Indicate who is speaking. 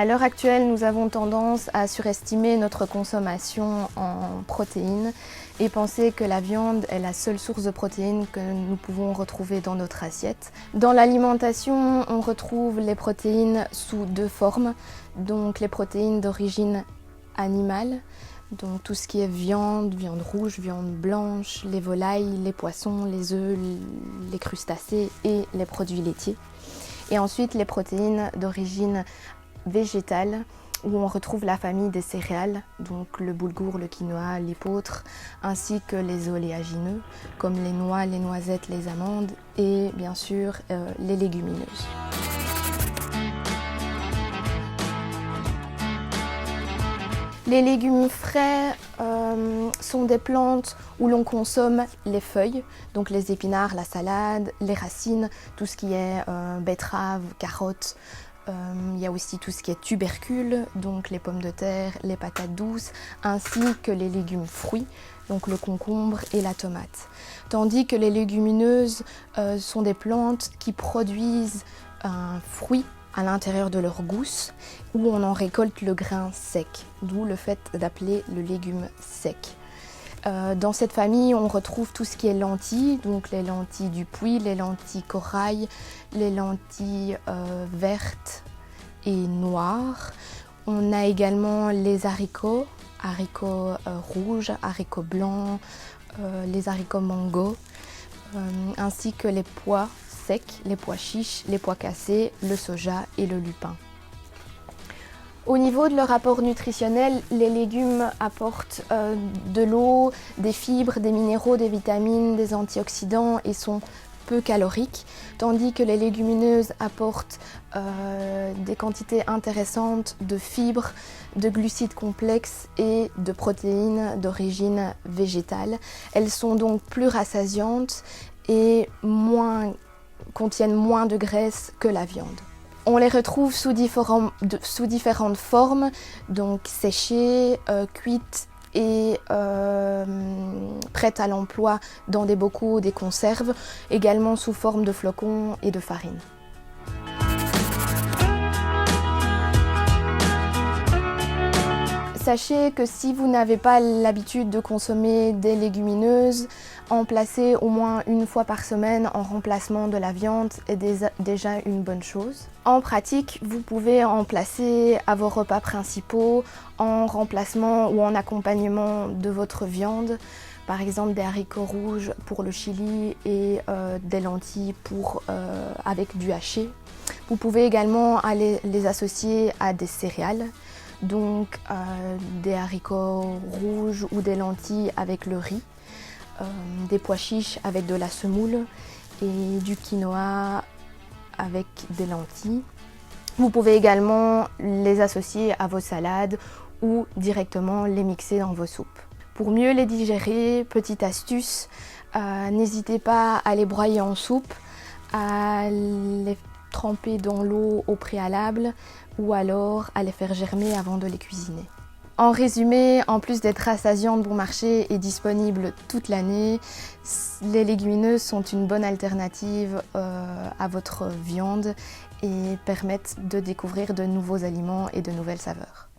Speaker 1: À l'heure actuelle, nous avons tendance à surestimer notre consommation en protéines et penser que la viande est la seule source de protéines que nous pouvons retrouver dans notre assiette. Dans l'alimentation, on retrouve les protéines sous deux formes, donc les protéines d'origine animale, donc tout ce qui est viande, viande rouge, viande blanche, les volailles, les poissons, les œufs, les crustacés et les produits laitiers. Et ensuite les protéines d'origine végétale, où on retrouve la famille des céréales, donc le boulgour, le quinoa, l'épeautre, ainsi que les oléagineux, comme les noix, les noisettes, les amandes et bien sûr les légumineuses. Les légumes frais sont des plantes où l'on consomme les feuilles, donc les épinards, la salade, les racines, tout ce qui est betterave, carottes. Il y a aussi tout ce qui est tubercules, donc les pommes de terre, les patates douces, ainsi que les légumes fruits, donc le concombre et la tomate. Tandis que les légumineuses sont des plantes qui produisent un fruit à l'intérieur de leur gousse, où on en récolte le grain sec, d'où le fait d'appeler le légume sec. Dans cette famille, on retrouve tout ce qui est lentilles, donc les lentilles du Puy, les lentilles corail, les lentilles vertes et noires. On a également les haricots, rouges, haricots blancs, les haricots mango, ainsi que les pois secs, les pois chiches, les pois cassés, le soja et le lupin. Au niveau de leur apport nutritionnel, les légumes apportent de l'eau, des fibres, des minéraux, des vitamines, des antioxydants et sont peu caloriques, tandis que les légumineuses apportent des quantités intéressantes de fibres, de glucides complexes et de protéines d'origine végétale. Elles sont donc plus rassasiantes et contiennent moins de graisse que la viande. On les retrouve sous différentes formes, donc séchées, cuites et prêtes à l'emploi dans des bocaux, des conserves, également sous forme de flocons et de farine. Sachez que si vous n'avez pas l'habitude de consommer des légumineuses, en placer au moins une fois par semaine en remplacement de la viande est déjà une bonne chose. En pratique, vous pouvez en placer à vos repas principaux en remplacement ou en accompagnement de votre viande, par exemple des haricots rouges pour le chili et des lentilles avec du haché. Vous pouvez également les associer à des céréales. Donc des haricots rouges ou des lentilles avec le riz, des pois chiches avec de la semoule et du quinoa avec des lentilles. Vous pouvez également les associer à vos salades ou directement les mixer dans vos soupes. Pour mieux les digérer, petite astuce, n'hésitez pas à les broyer en soupe, à les tremper dans l'eau au préalable ou alors à les faire germer avant de les cuisiner. En résumé, en plus d'être rassasiantes bon marché et disponibles toute l'année, les légumineuses sont une bonne alternative à votre viande et permettent de découvrir de nouveaux aliments et de nouvelles saveurs.